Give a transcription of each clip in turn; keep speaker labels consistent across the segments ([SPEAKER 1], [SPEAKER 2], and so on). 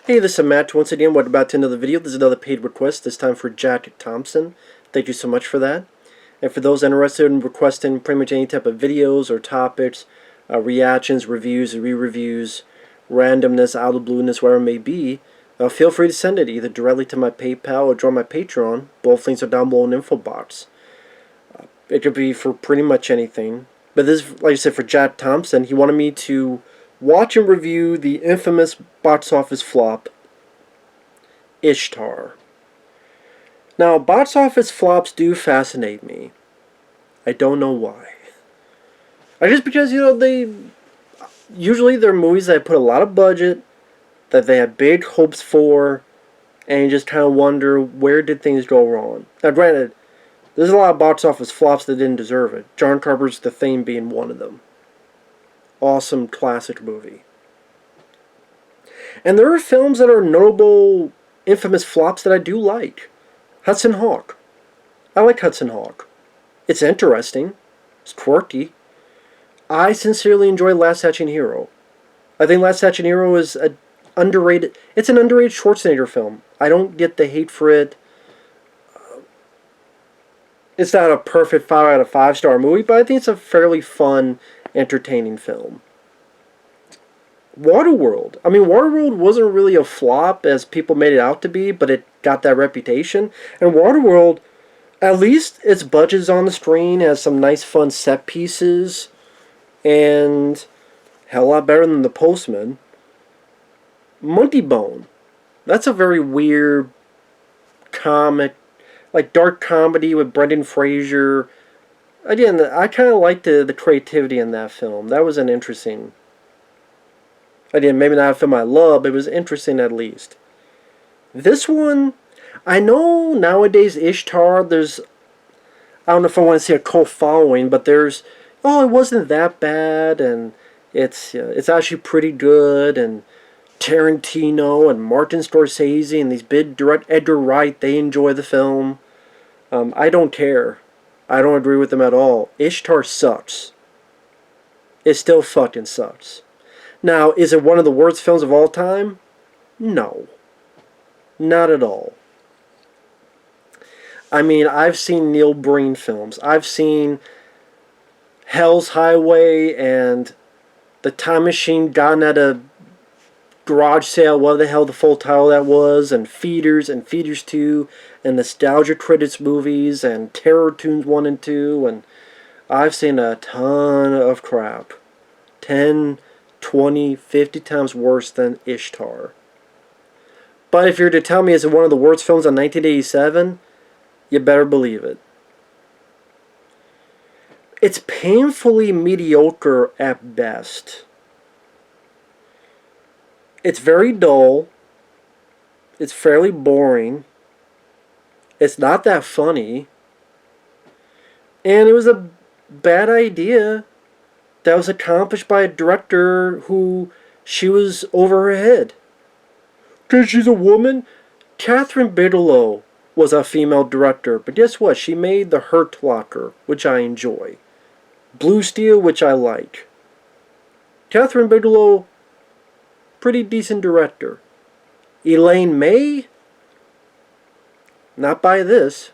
[SPEAKER 1] Hey, this is Matt once again. Welcome back to another video. This is another paid request, this time for Jack Thompson. Thank you so much for that. And for those interested in requesting pretty much any type of videos or topics, reactions, reviews, re-reviews, randomness, out of blueness, whatever it may be, feel free to send it either directly to my PayPal or join my Patreon. Both links are down below in the info box. It could be for pretty much anything. But this is, like I said, for Jack Thompson. He wanted me to watch and review the infamous box office flop, Ishtar. Now, box office flops do fascinate me. I don't know why. Just because, they usually they're movies that put a lot of budget, that they have big hopes for, and you just kind of wonder, where did things go wrong? Now, granted, there's a lot of box office flops that didn't deserve it. John Carpenter's The Thing being one of them. Awesome classic movie. And there are films that are notable, infamous flops that I do like. Hudson Hawk. I like Hudson Hawk. It's interesting. It's quirky. I sincerely enjoy Last Action Hero. I think Last Action Hero is a underrated. It's an underrated Schwarzenegger film. I don't get the hate for it. It's not a perfect 5 out of 5 star movie, but I think it's a fairly fun, entertaining film. Waterworld. I mean, Waterworld wasn't really a flop as people made it out to be, but it got that reputation. And Waterworld, at least its budget is on the screen, has some nice fun set pieces, and hell, a lot better than The Postman. Monkey Bone. That's a very weird comic, like dark comedy with Brendan Fraser. Again, I kind of liked the creativity in that film. That was an interesting. Again, maybe not a film I love, but it was interesting at least. This one, I know nowadays Ishtar, there's, I don't know if I want to say a cult following, but there's, oh, it wasn't that bad, and it's actually pretty good, and Tarantino and Martin Scorsese and these big direct Edgar Wright, they enjoy the film. I don't care. I don't agree with them at all. Ishtar sucks. It still fucking sucks. Now, is it one of the worst films of all time? No. Not at all. I mean, I've seen Neil Breen films. I've seen Hell's Highway and The Time Machine Gone at a Garage Sale, what the hell the full title that was, and Feeders 2, and Nostalgia Critics movies, and Terror Tunes 1 and 2, and I've seen a ton of crap. 10, 20, 50 times worse than Ishtar. But if you're to tell me it's one of the worst films of 1987, you better believe it. It's painfully mediocre at best. It's very dull. It's fairly boring. It's not that funny. And it was a bad idea that was accomplished by a director who she was over her head. Because she's a woman? Catherine Bigelow was a female director, but guess what? She made The Hurt Locker, which I enjoy. Blue Steel, which I like. Catherine Bigelow, pretty decent director. Elaine May? Not by this.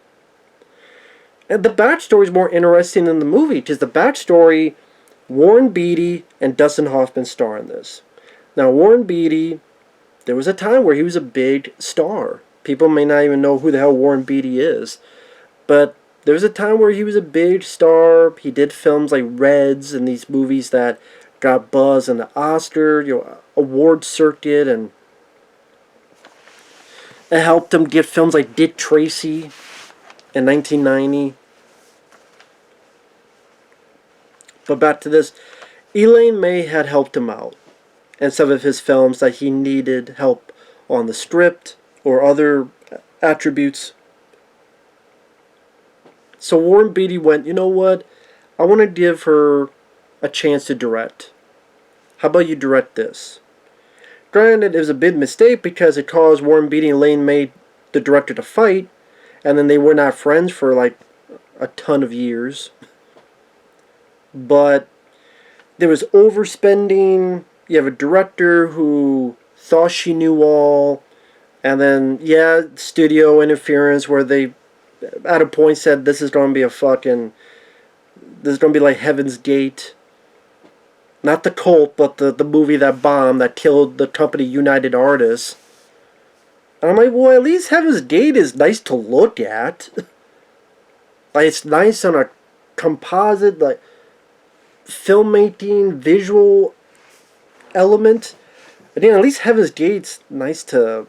[SPEAKER 1] And the backstory is more interesting than the movie, because the backstory, Warren Beatty and Dustin Hoffman star in this. Now, Warren Beatty, there was a time where he was a big star. People may not even know who the hell Warren Beatty is. But there was a time where he was a big star. He did films like Reds and these movies that got buzz in the Oscar, award circuit, and it helped him get films like Dick Tracy in 1990. But back to this, Elaine May had helped him out in some of his films that he needed help on the script or other attributes. So Warren Beatty went, you know what? I want to give her a chance to direct. How about you direct this? Granted, it was a big mistake because it caused Warren Beatty and Elaine May, the director, to fight, and then they were not friends for like a ton of years. But there was overspending. You have a director who thought she knew all, and then, yeah, studio interference where they, at a point, said this is going to be a fucking, this is going to be like Heaven's Gate. Not the cult, but the movie that bombed, that killed the company United Artists. And I'm like, well, at least Heaven's Gate is nice to look at. Like, it's nice on a composite, like, filmmaking, visual element. And then at least Heaven's Gate's nice to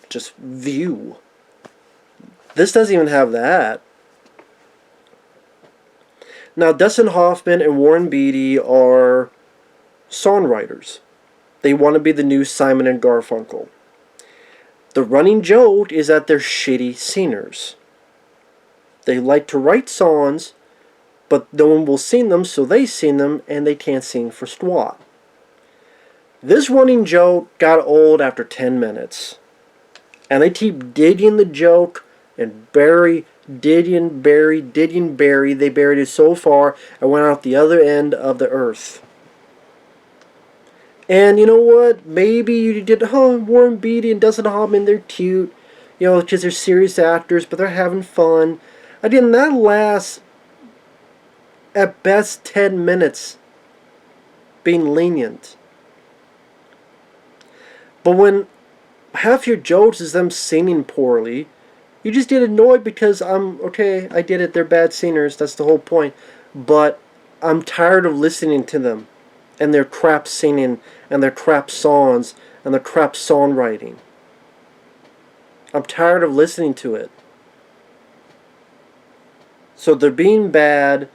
[SPEAKER 1] just view. This doesn't even have that. Now, Dustin Hoffman and Warren Beatty are songwriters. They want to be the new Simon and Garfunkel. The running joke is that they're shitty singers. They like to write songs, but no one will sing them, so they sing them, and they can't sing for squat. This running joke got old after 10 minutes. And they keep digging the joke and bury. They buried it so far and went out the other end of the earth. And you know what? Maybe you did, Warren Beatty and Dustin Hoffman, they're cute. You know, because they're serious actors, but they're having fun. Again, that lasts at best 10 minutes. Being lenient. But when half your jokes is them singing poorly, you just get annoyed because okay, I get it, they're bad singers, that's the whole point. But I'm tired of listening to them. And their crap singing, and their crap songs, and their crap songwriting. I'm tired of listening to it. So they're being bad.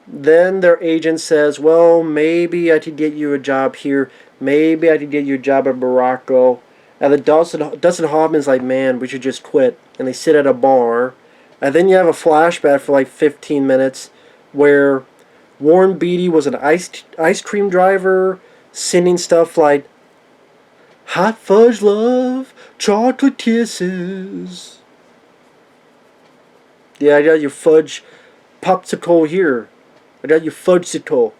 [SPEAKER 1] Then their agent says, well, maybe I could get you a job here. Maybe I could get you a job at Morocco. And then Dustin Hoffman's like, man, we should just quit. And they sit at a bar. And then you have a flashback for like 15 minutes where Warren Beatty was an ice cream driver singing stuff like hot fudge love, chocolate kisses. Yeah, I got your fudge popsicle here. I got your fudgesicle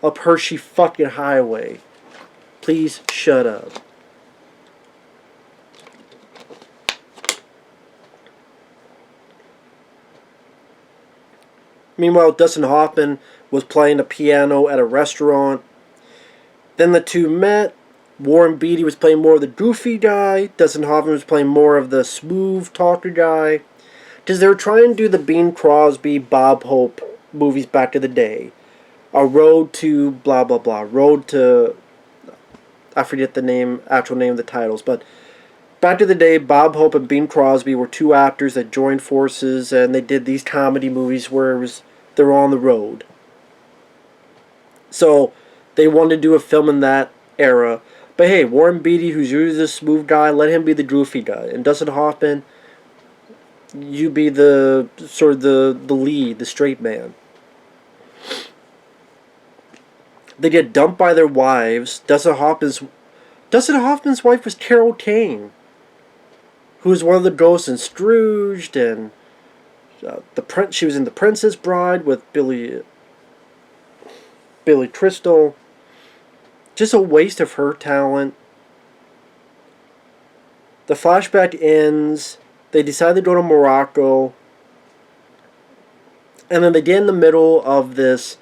[SPEAKER 1] up Hershey fucking highway. Please shut up. Meanwhile, Dustin Hoffman was playing the piano at a restaurant. Then the two met. Warren Beatty was playing more of the goofy guy. Dustin Hoffman was playing more of the smooth talker guy. Because they were trying to do the Bing Crosby, Bob Hope movies back in the day. A road to blah blah blah. Road to, I forget the actual name of the titles, but back in the day, Bob Hope and Bing Crosby were two actors that joined forces, and they did these comedy movies where they were on the road. So they wanted to do a film in that era. But hey, Warren Beatty, who's usually the smooth guy, let him be the goofy guy. And Dustin Hoffman, you be the sort of the lead, the straight man. They get dumped by their wives. Dustin Hoffman's wife was Carol Kane, who was one of the ghosts in Scrooged, and she was in The Princess Bride with Billy Crystal. Just a waste of her talent. The flashback ends. They decide to go to Morocco. And then they get in the middle of this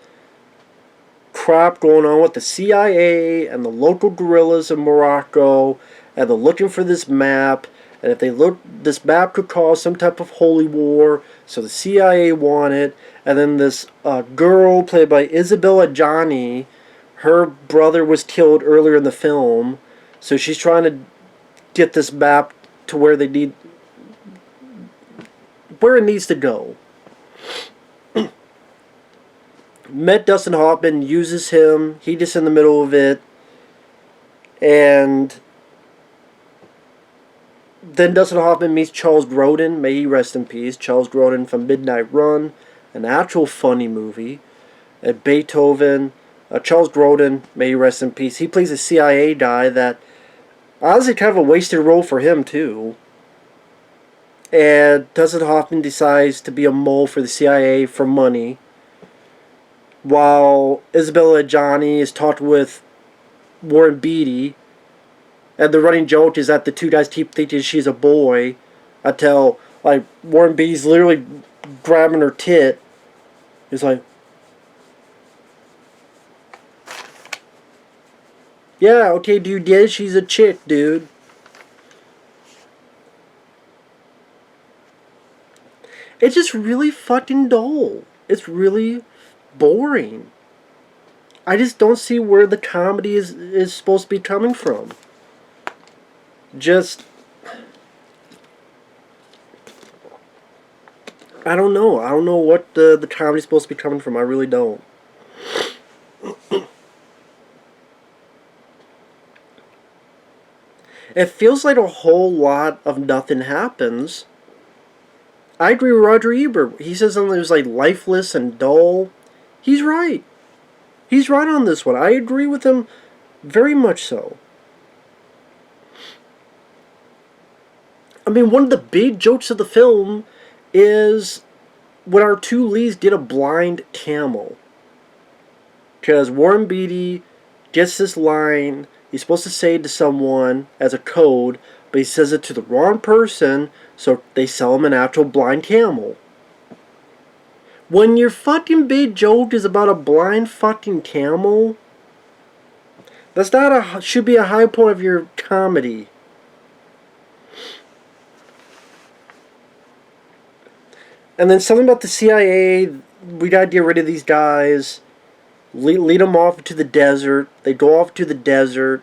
[SPEAKER 1] crap going on with the CIA and the local guerrillas in Morocco. And they're looking for this map. And if they look, this map could cause some type of holy war. So the CIA want it. And then this girl played by Isabella Adjani, her brother was killed earlier in the film. So she's trying to get this map to where it needs to go. Met Dustin Hoffman, uses him. He just in the middle of it. And then Dustin Hoffman meets Charles Grodin. May he rest in peace. Charles Grodin from Midnight Run. An actual funny movie. And Beethoven. Charles Grodin, may he rest in peace. He plays a CIA guy that, honestly, kind of a wasted role for him, too. And Dustin Hoffman decides to be a mole for the CIA for money. While Isabella Adjani is talking with Warren Beatty And the running joke is that the two guys keep thinking she's a boy until, like, Warren Beatty's literally grabbing her tit. He's like, yeah, okay, dude, yeah, she's a chick, dude. It's just really fucking dull. It's really boring. I just don't see where the comedy is supposed to be coming from. Just, I don't know. I don't know what the comedy's supposed to be coming from. I really don't. It feels like a whole lot of nothing happens. I agree with Roger Ebert. He says something that was like lifeless and dull. He's right. He's right on this one. I agree with him very much so. I mean, one of the big jokes of the film is when our two leads get a blind camel. Because Warren Beatty gets this line he's supposed to say to someone as a code, but he says it to the wrong person, so they sell him an actual blind camel. When your fucking big joke is about a blind fucking camel, that's not should be a high point of your comedy. And then something about the CIA, we gotta get rid of these guys, lead them off to the desert, they go off to the desert,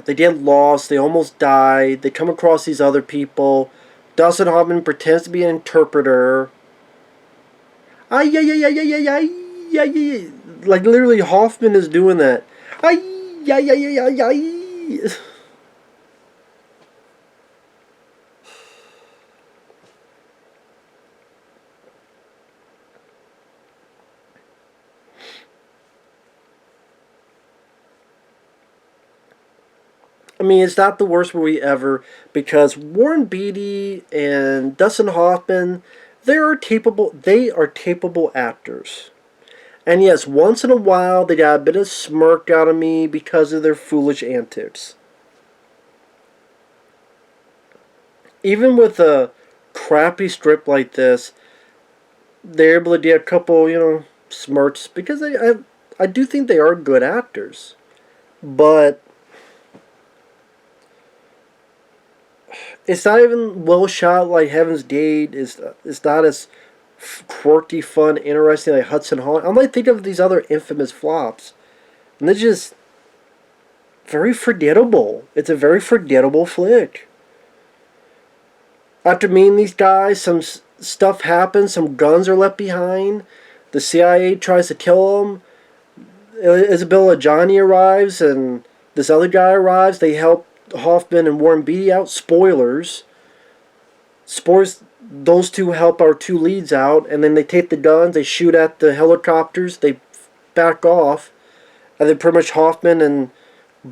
[SPEAKER 1] they get lost, they almost die, they come across these other people, Dustin Hoffman pretends to be an interpreter. Like literally Hoffman is doing that. I mean, it's not the worst movie ever because Warren Beatty and Dustin Hoffman, they are capable actors. And yes, once in a while they got a bit of smirk out of me because of their foolish antics. Even with a crappy script like this, they're able to get a couple, smirks because I do think they are good actors. But it's not even well shot like Heaven's Gate. It's not as quirky, fun, interesting like Hudson Hawk. I might think of these other infamous flops. And they're just very forgettable. It's a very forgettable flick. After meeting these guys, some stuff happens. Some guns are left behind. The CIA tries to kill them. Isabella Johnny arrives and this other guy arrives. They help Hoffman and Warren Beatty out. Spoilers. Those two help our two leads out, and then they take the guns, they shoot at the helicopters, they back off, and then pretty much Hoffman and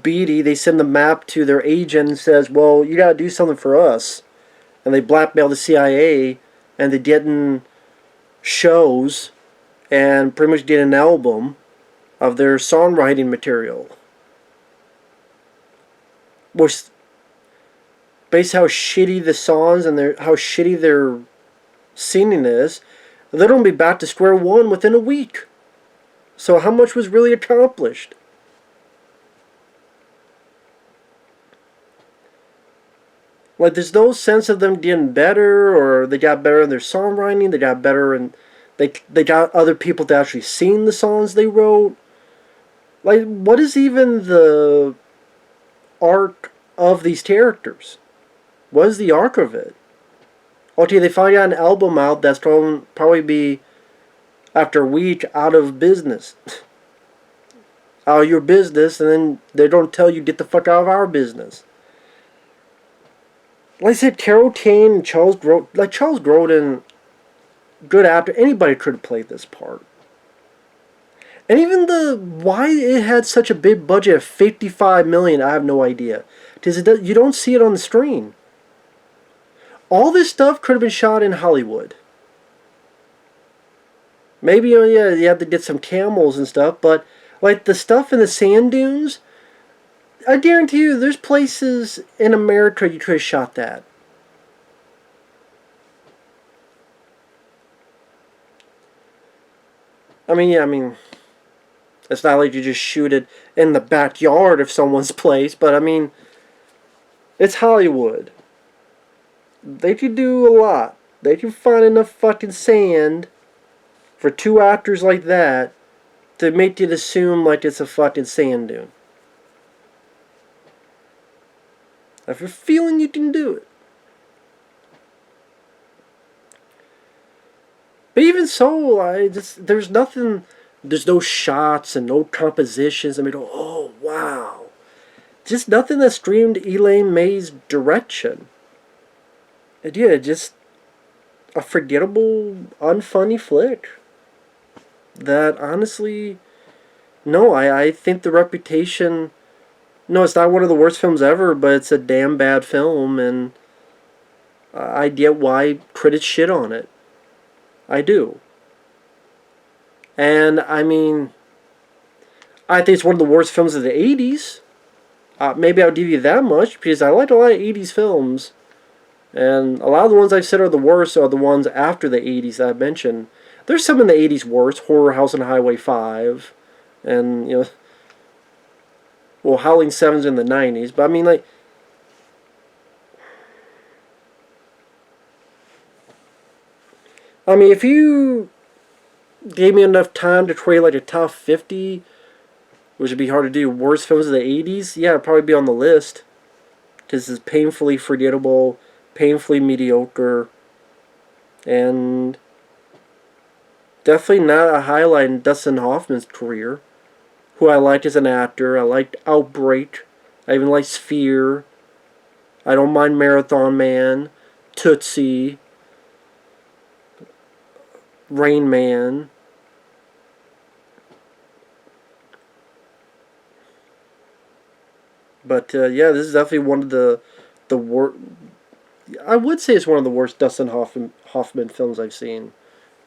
[SPEAKER 1] Beatty, they send the map to their agent and says, well, you gotta do something for us. And they blackmail the CIA, and they get in shows, and pretty much get an album of their songwriting material. Which, based how shitty the songs and how shitty their singing is, they're going to be back to square one within a week. So how much was really accomplished? Like, there's no sense of them getting better, or they got better in their songwriting, they got better and they got other people to actually sing the songs they wrote. Like, what is even the arc of these characters? What is the arc of it? Okay, they finally got an album out that's going to probably be, after a week, out of business. Out of your business, and then they don't tell you, get the fuck out of our business. Like I said, Carol Kane and Charles Grodin, good actor. Anybody could have played this part. And even why it had such a big budget of $55 million, I have no idea. Because you don't see it on the screen. All this stuff could have been shot in Hollywood. Maybe, you had to get some camels and stuff, but like the stuff in the sand dunes, I guarantee you, there's places in America you could have shot that. I mean, yeah, I mean, it's not like you just shoot it in the backyard of someone's place, but I mean, it's Hollywood. They could do a lot. They can find enough fucking sand for two actors like that to make it assume like it's a fucking sand dune. I have a feeling you can do it. But even so, there's nothing, there's no shots and no compositions. I mean, oh wow, just nothing that screamed Elaine May's direction. And yeah, just a forgettable, unfunny flick. That honestly, no, I think the reputation. No, it's not one of the worst films ever, but it's a damn bad film, and I get why critics shit on it. I do. And I mean, I think it's one of the worst films of the 80s. Maybe I'll give you that much, because I like a lot of 80s films. And a lot of the ones I've said are the worst are the ones after the 80s that I've mentioned. There's some in the 80s worse. Horror House on Highway 5. And, you know, well, Howling 7's in the 90s. But I mean, like, I mean, if you gave me enough time to create like a top 50, which would be hard to do, worst films of the 80s, yeah, it'd probably be on the list. Because it's painfully forgettable, painfully mediocre, and definitely not a highlight in Dustin Hoffman's career, who I liked as an actor. I liked Outbreak. I even liked Sphere. I don't mind Marathon Man, Tootsie, Rain Man. But yeah, this is definitely one of the worst. I would say it's one of the worst Dustin Hoffman films I've seen.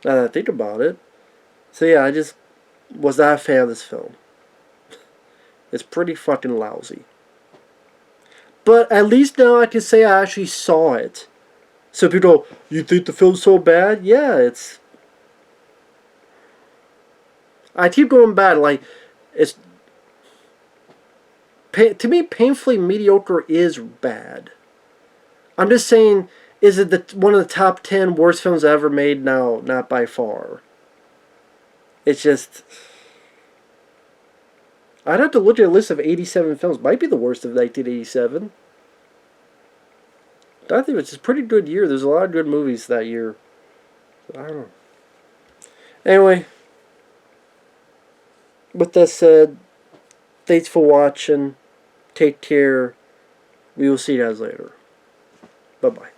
[SPEAKER 1] Now that I think about it. So yeah, I just was not a fan of this film. It's pretty fucking lousy. But at least now I can say I actually saw it. So people go, you think the film's so bad? Yeah, it's... I keep going back, like, it's... To me, painfully mediocre is bad. I'm just saying, is it one of the top 10 worst films ever made? No, not by far. It's just... I'd have to look at a list of 87 films. Might be the worst of 1987. I think it's a pretty good year. There's a lot of good movies that year. I don't know. Anyway, with that said, thanks for watching. Take care. We will see you guys later. Bye-bye.